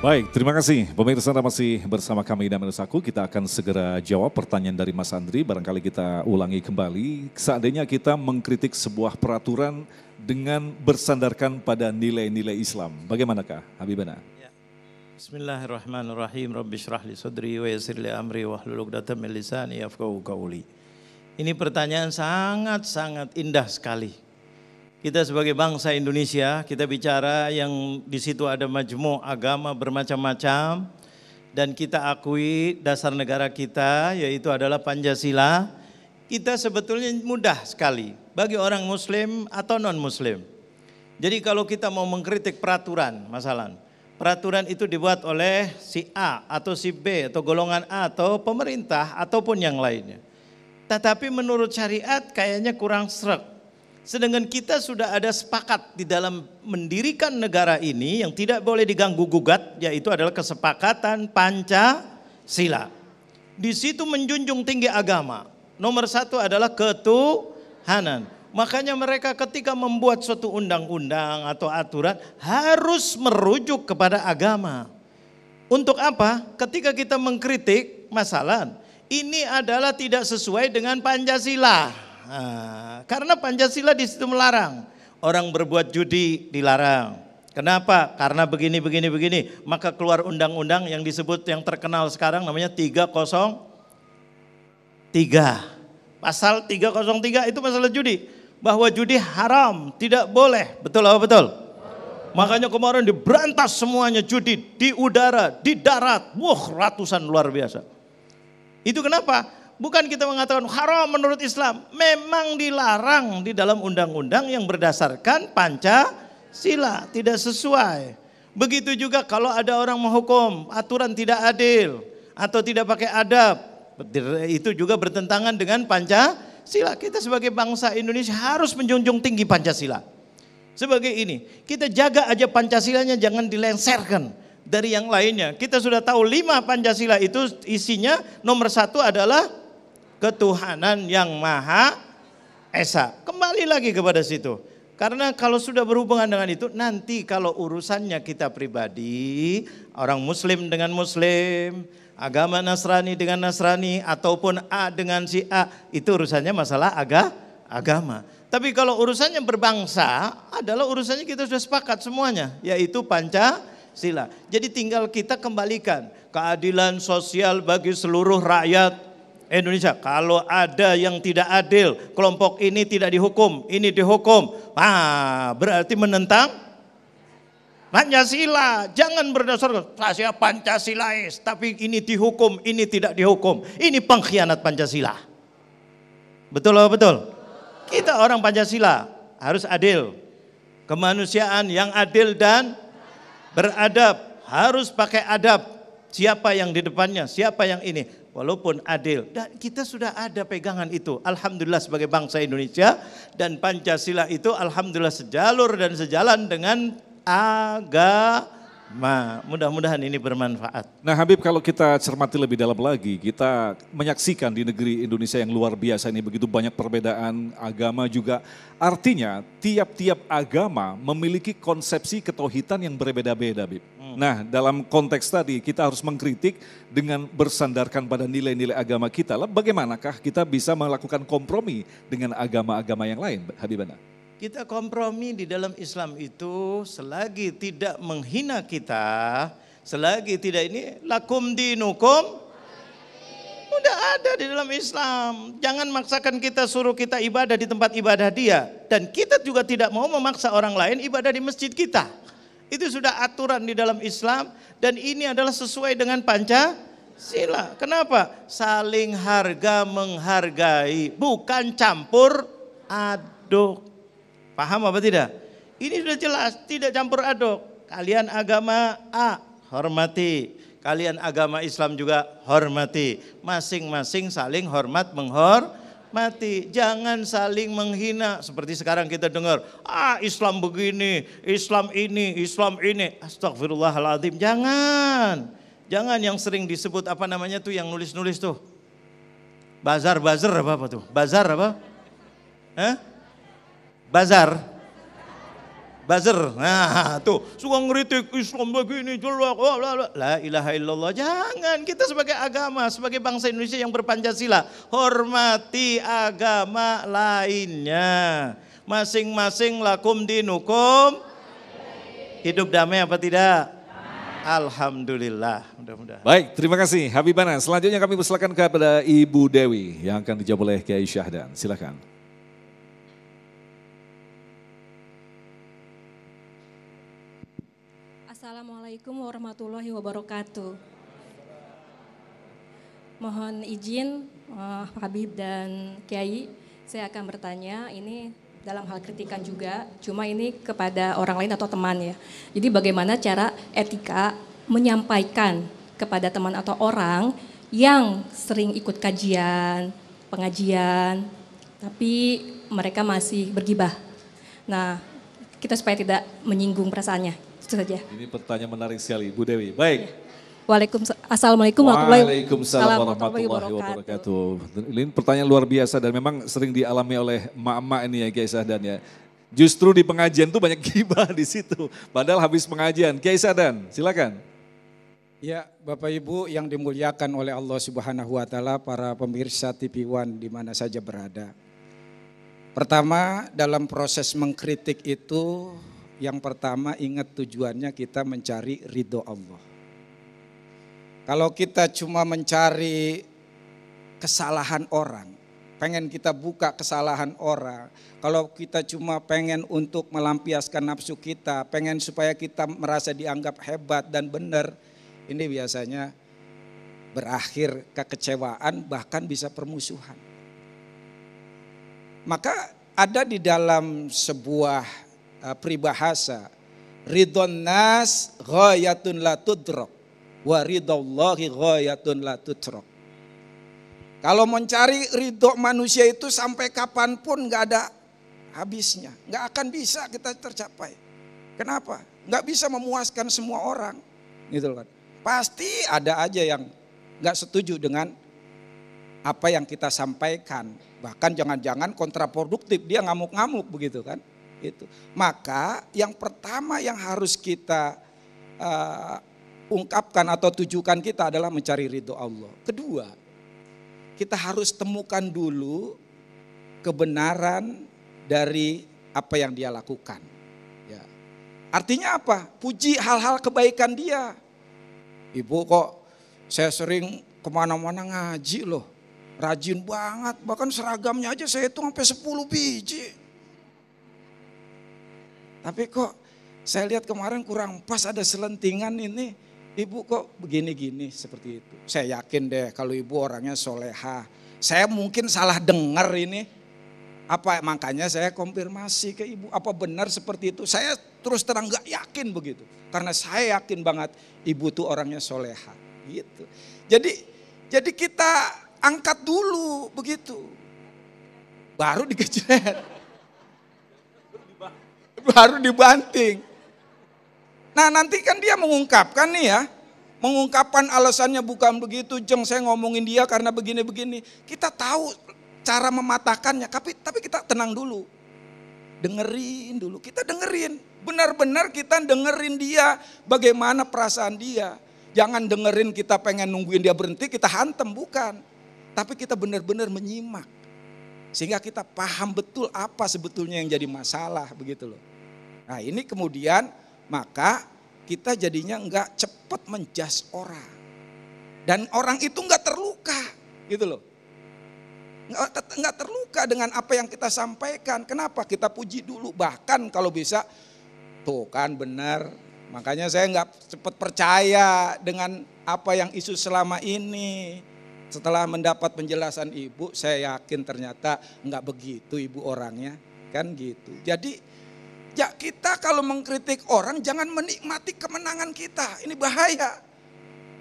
Baik, terima kasih. Pemirsa Anda masih bersama kami dan Menusaku. Kita akan segera jawab pertanyaan dari Mas Andri. Barangkali kita ulangi kembali. Seandainya kita mengkritik sebuah peraturan dengan bersandarkan pada nilai-nilai Islam. Bagaimanakah Habibana? Ya. Bismillahirrahmanirrahim. Rabbi syrah li sadri wa yassir li amri wahlul 'uqdatam min lisani yafqahu qawli. Ini pertanyaan sangat-sangat indah sekali. Kita sebagai bangsa Indonesia, kita bicara yang di situ ada majmu' agama bermacam-macam dan kita akui dasar negara kita yaitu adalah Pancasila. Kita sebetulnya mudah sekali bagi orang muslim atau non muslim. Jadi kalau kita mau mengkritik peraturan, peraturan itu dibuat oleh si A atau si B atau golongan A atau pemerintah ataupun yang lainnya. Tetapi menurut syariat kayaknya kurang sreg. Sedangkan kita sudah ada sepakat di dalam mendirikan negara ini yang tidak boleh diganggu gugat, yaitu adalah kesepakatan Pancasila. Di situ menjunjung tinggi agama. Nomor satu adalah ketuhanan. Makanya mereka ketika membuat suatu undang-undang atau aturan harus merujuk kepada agama. Untuk apa? Ketika kita mengkritik masalah, ini adalah tidak sesuai dengan Pancasila. Karena Pancasila di situ melarang orang berbuat judi, dilarang. Kenapa? Karena begini. Maka keluar undang-undang yang disebut yang terkenal sekarang namanya 303. Pasal 303 itu masalah judi. Bahwa judi haram, tidak boleh. Betul apa betul? Makanya kemarin diberantas semuanya judi di udara, di darat. Ratusan luar biasa. Itu kenapa? Bukan kita mengatakan haram menurut Islam, memang dilarang di dalam undang-undang yang berdasarkan Pancasila, tidak sesuai. Begitu juga kalau ada orang menghukum aturan tidak adil atau tidak pakai adab, itu juga bertentangan dengan Pancasila. Kita sebagai bangsa Indonesia harus menjunjung tinggi Pancasila. Sebagai ini, kita jaga aja Pancasilanya jangan dilengsarkan dari yang lainnya. Kita sudah tahu 5 Pancasila itu isinya nomor 1 adalah ketuhanan yang Maha Esa. Kembali lagi kepada situ. Karena kalau sudah berhubungan dengan itu, nanti kalau urusannya kita pribadi, orang muslim dengan muslim, agama Nasrani dengan Nasrani, ataupun A dengan si A, itu urusannya masalah agama. Tapi kalau urusannya berbangsa, adalah urusannya kita sudah sepakat semuanya, yaitu Pancasila. Jadi tinggal kita kembalikan keadilan sosial bagi seluruh rakyat Indonesia. Kalau ada yang tidak adil, kelompok ini tidak dihukum, ini dihukum, berarti menentang Pancasila. Jangan berdasarkan saya Pancasilais, tapi ini dihukum, ini tidak dihukum. Ini pengkhianat Pancasila. Betul atau betul? Kita orang Pancasila harus adil. Kemanusiaan yang adil dan beradab, harus pakai adab. Siapa yang di depannya, siapa yang ini, walaupun adil. Dan kita sudah ada pegangan itu, alhamdulillah sebagai bangsa Indonesia. Dan Pancasila itu alhamdulillah sejalur dan sejalan dengan agama. Mudah-mudahan ini bermanfaat. Nah Habib, kalau kita cermati lebih dalam lagi, kita menyaksikan di negeri Indonesia yang luar biasa ini begitu banyak perbedaan agama juga. Artinya tiap-tiap agama memiliki konsepsi ketauhidan yang berbeda-beda, Habib. Nah dalam konteks tadi kita harus mengkritik dengan bersandarkan pada nilai-nilai agama kita. Lalu bagaimanakah kita bisa melakukan kompromi dengan agama-agama yang lain, Habibana? Kita kompromi di dalam Islam itu selagi tidak menghina kita, selagi tidak ini lakum dinukum, udah ada di dalam Islam. Jangan maksakan kita, suruh kita ibadah di tempat ibadah dia. Dan kita juga tidak mau memaksa orang lain ibadah di masjid kita. Itu sudah aturan di dalam Islam dan ini adalah sesuai dengan Pancasila. Kenapa? Saling harga menghargai, bukan campur aduk. Paham apa tidak? Ini sudah jelas, tidak campur aduk. Kalian agama A, hormati. Kalian agama Islam juga hormati. Masing-masing saling hormat menghormati. Jangan saling menghina. Seperti sekarang kita dengar, Islam begini, Islam ini, Islam ini. Astagfirullahaladzim, jangan. Jangan yang sering disebut apa namanya tuh yang nulis-nulis tuh. Bazar apa tuh? Bazar apa? Bazar buzzer. Nah tuh, suka ngeritik Islam begini jelek. La ilaha illallah. Jangan, kita sebagai agama, sebagai bangsa Indonesia yang berpancasila, hormati agama lainnya. Masing-masing lakum dinukum. Hidup damai apa tidak? Alhamdulillah, mudah-mudahan. Baik, terima kasih Habibana. Selanjutnya kami persilakan kepada Ibu Dewi yang akan dijawab oleh Kiai Syahdan. Silakan. Assalamualaikum warahmatullahi wabarakatuh. Mohon izin Habib dan Kiai, saya akan bertanya ini dalam hal kritikan juga, cuma ini kepada orang lain atau teman ya. Jadi bagaimana cara etika menyampaikan kepada teman atau orang yang sering ikut kajian, pengajian, tapi mereka masih bergibah. Nah, kita supaya tidak menyinggung perasaannya, itu saja. Ini pertanyaan menarik sekali, Bu Dewi. Baik. Assalamualaikum warahmatullahi wabarakatuh. Ini pertanyaan luar biasa dan memang sering dialami oleh emak-emak ini ya Kiai Syahdan ya. Justru di pengajian tuh banyak gibah di situ. Padahal habis pengajian. Kiai Syahdan, silakan. Ya, Bapak Ibu yang dimuliakan oleh Allah Subhanahu wa taala, para pemirsa TV One di mana saja berada. Pertama, dalam proses mengkritik itu, yang pertama ingat tujuannya kita mencari ridho Allah. Kalau kita cuma mencari kesalahan orang, pengen kita buka kesalahan orang, kalau kita cuma pengen untuk melampiaskan nafsu kita, pengen supaya kita merasa dianggap hebat dan benar, ini biasanya berakhir kekecewaan, bahkan bisa permusuhan. Maka ada di dalam sebuah peribahasa, ridhon nas ghayatun la tudrak. Wa ridhallahi ghayatun la tutrok. Kalau mencari ridho manusia itu sampai kapanpun gak ada habisnya. Gak akan bisa kita tercapai. Kenapa? Gak bisa memuaskan semua orang. Gitu kan. Pasti ada aja yang gak setuju dengan apa yang kita sampaikan. Bahkan jangan-jangan kontraproduktif, dia ngamuk-ngamuk begitu kan. Itu. Maka yang pertama yang harus kita ungkapkan atau tujukan kita adalah mencari ridho Allah. Kedua, kita harus temukan dulu kebenaran dari apa yang dia lakukan. Ya. Artinya apa? Puji hal-hal kebaikan dia. Ibu kok saya sering kemana-mana ngaji loh. Rajin banget, bahkan seragamnya aja saya hitung sampai 10 biji. Tapi kok saya lihat kemarin kurang pas, ada selentingan ini. Ibu kok begini-gini seperti itu. Saya yakin deh kalau ibu orangnya soleha. Saya mungkin salah dengar ini. Makanya saya konfirmasi ke ibu. Apa benar seperti itu? Saya terus terang gak yakin begitu. Karena saya yakin banget ibu tuh orangnya soleha. Gitu. Jadi kita angkat dulu begitu. Baru dikejret. Baru dibanting. Nah nanti kan dia mengungkapkan nih ya, mengungkapkan alasannya bukan begitu, Jeng saya ngomongin dia karena begini-begini. Kita tahu cara mematahkannya, tapi kita tenang dulu. Dengerin dulu, kita dengerin. Benar-benar kita dengerin dia, bagaimana perasaan dia. Jangan dengerin kita pengen nungguin dia berhenti, kita hantem, bukan. Tapi kita benar-benar menyimak. Sehingga kita paham betul apa sebetulnya yang jadi masalah begitu loh. Nah ini kemudian maka kita jadinya enggak cepat menjudge orang. Dan orang itu enggak terluka gitu loh. Enggak terluka dengan apa yang kita sampaikan. Kenapa? Kita puji dulu. Bahkan kalau bisa, tuh kan benar. Makanya saya enggak cepat percaya dengan apa yang isu selama ini. Setelah mendapat penjelasan ibu, saya yakin ternyata enggak begitu ibu orangnya. Kan gitu. Jadi ya kita kalau mengkritik orang jangan menikmati kemenangan kita. Ini bahaya.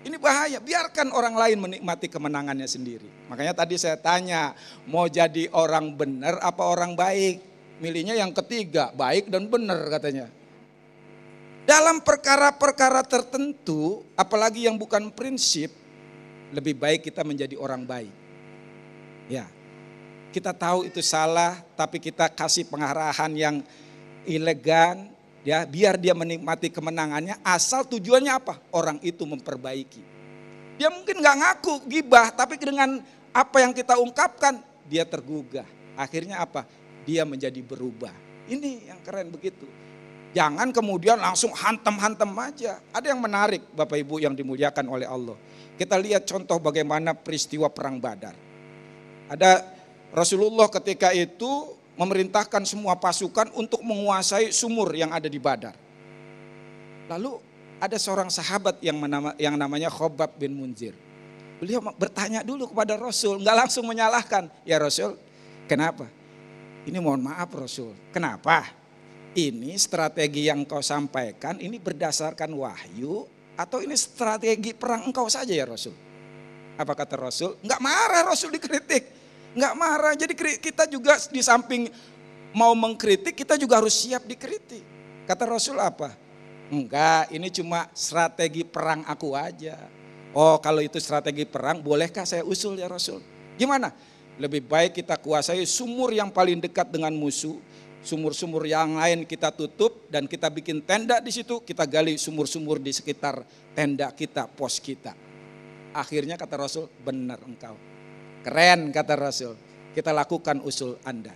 Ini bahaya. Biarkan orang lain menikmati kemenangannya sendiri. Makanya tadi saya tanya, mau jadi orang benar apa orang baik? Milihnya yang ketiga, baik dan benar katanya. Dalam perkara-perkara tertentu, apalagi yang bukan prinsip, lebih baik kita menjadi orang baik. Ya. Kita tahu itu salah, tapi kita kasih pengarahan yang elegan, Ya, biar dia menikmati kemenangannya, asal tujuannya apa? Orang itu memperbaiki. Dia mungkin nggak ngaku gibah, tapi dengan apa yang kita ungkapkan, dia tergugah. Akhirnya apa? Dia menjadi berubah. Ini yang keren begitu. Jangan kemudian langsung hantem-hantem aja. Ada yang menarik Bapak Ibu yang dimuliakan oleh Allah. Kita lihat contoh bagaimana peristiwa perang Badar. Ada Rasulullah ketika itu memerintahkan semua pasukan untuk menguasai sumur yang ada di Badar. Lalu ada seorang sahabat yang namanya Khobab bin Munzir. Beliau bertanya dulu kepada Rasul, nggak langsung menyalahkan. Ya Rasul, kenapa? Ini mohon maaf Rasul, kenapa? Ini strategi yang kau sampaikan ini berdasarkan wahyu atau ini strategi perang engkau saja ya Rasul? Apa kata Rasul? Nggak marah Rasul dikritik. Nggak marah, jadi kita juga di samping mau mengkritik, kita juga harus siap dikritik. Kata Rasul apa? Enggak, ini cuma strategi perang aku aja. Oh kalau itu strategi perang, bolehkah saya usul ya Rasul? Gimana? Lebih baik kita kuasai sumur yang paling dekat dengan musuh, sumur-sumur yang lain kita tutup dan kita bikin tenda di situ, kita gali sumur-sumur di sekitar tenda kita, pos kita. Akhirnya kata Rasul, benar engkau. Keren kata Rasul, kita lakukan usul Anda.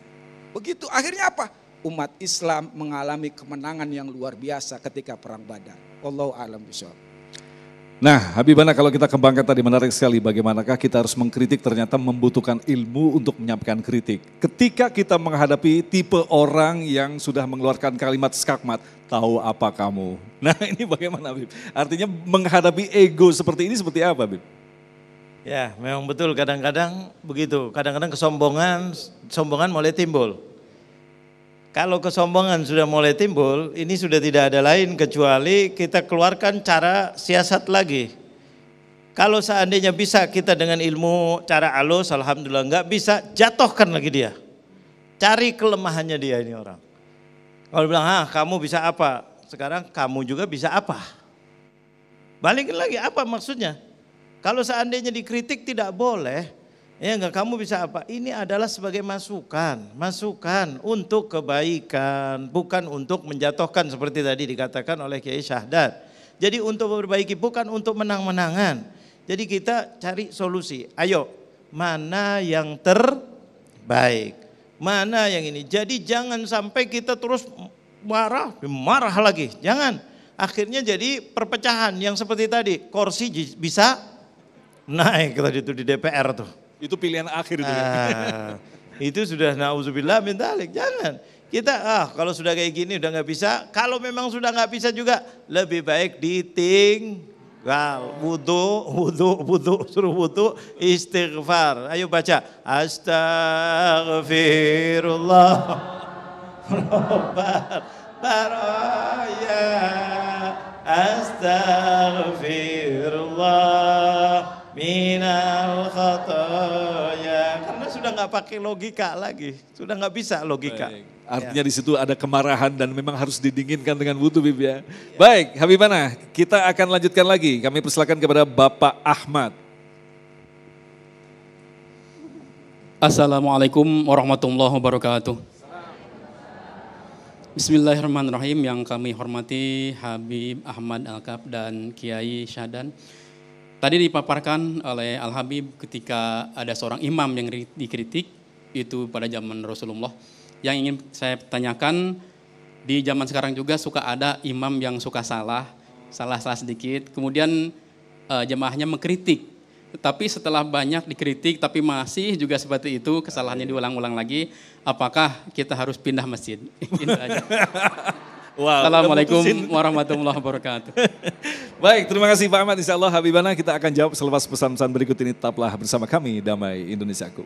Begitu akhirnya apa? Umat Islam mengalami kemenangan yang luar biasa ketika perang Badar. Wallahu a'lam bishawab. Nah Habibana, kalau kita kembangkan tadi menarik sekali bagaimanakah kita harus mengkritik, ternyata membutuhkan ilmu untuk menyampaikan kritik. Ketika kita menghadapi tipe orang yang sudah mengeluarkan kalimat skakmat, tahu apa kamu? Nah ini bagaimana Habib? Artinya menghadapi ego seperti ini seperti apa Habib? Ya, memang betul kadang-kadang begitu. Kadang-kadang kesombongan mulai timbul. Kalau kesombongan sudah mulai timbul, ini sudah tidak ada lain kecuali kita keluarkan cara siasat lagi. Kalau seandainya bisa kita dengan ilmu cara halus, alhamdulillah, enggak bisa, jatuhkan lagi dia. Cari kelemahannya dia ini orang. Kalau bilang, kamu bisa apa? Sekarang kamu juga bisa apa? Balikin lagi, apa maksudnya? Kalau seandainya dikritik tidak boleh, ya enggak, kamu bisa apa? Ini adalah sebagai masukan untuk kebaikan, bukan untuk menjatuhkan seperti tadi dikatakan oleh Kiai Syahdan. Jadi untuk memperbaiki, bukan untuk menang-menangan. Jadi kita cari solusi. Ayo, mana yang terbaik? Mana yang ini? Jadi jangan sampai kita terus marah lagi. Jangan. Akhirnya jadi perpecahan yang seperti tadi, kursi bisa naik tadi itu di DPR tuh. Itu pilihan akhir itu. Itu sudah na'udzubillah min dzalik. Jangan. Kita kalau sudah kayak gini udah nggak bisa. Kalau memang sudah nggak bisa juga lebih baik ditinggal. Wudu, suruh wudu, istighfar. Ayo baca. Astaghfirullah. Baraya. Astaghfirullah. Minal khataya, karena sudah nggak pakai logika lagi, sudah nggak bisa logika. Baik. Artinya di situ ada kemarahan dan memang harus didinginkan dengan wudu Bib ya. Baik, Habibana, kita akan lanjutkan lagi. Kami persilakan kepada Bapak Ahmad. Assalamualaikum warahmatullahi wabarakatuh. Bismillahirrahmanirrahim. Yang kami hormati Habib Ahmad Al-Kaf dan Kiai Syahdan. Tadi dipaparkan oleh Al-Habib ketika ada seorang imam yang dikritik, itu pada zaman Rasulullah. Yang ingin saya tanyakan, di zaman sekarang juga suka ada imam yang suka salah sedikit, kemudian jemaahnya mengkritik. Tapi setelah banyak dikritik tapi masih juga seperti itu, kesalahannya diulang-ulang lagi, apakah kita harus pindah masjid? Itu aja. Wow, Assalamualaikum warahmatullahi wabarakatuh. Baik, terima kasih Pak Ahmad. Insya Allah Habibana kita akan jawab selepas pesan-pesan berikut ini. Tetaplah bersama kami, Damai Indonesiaku.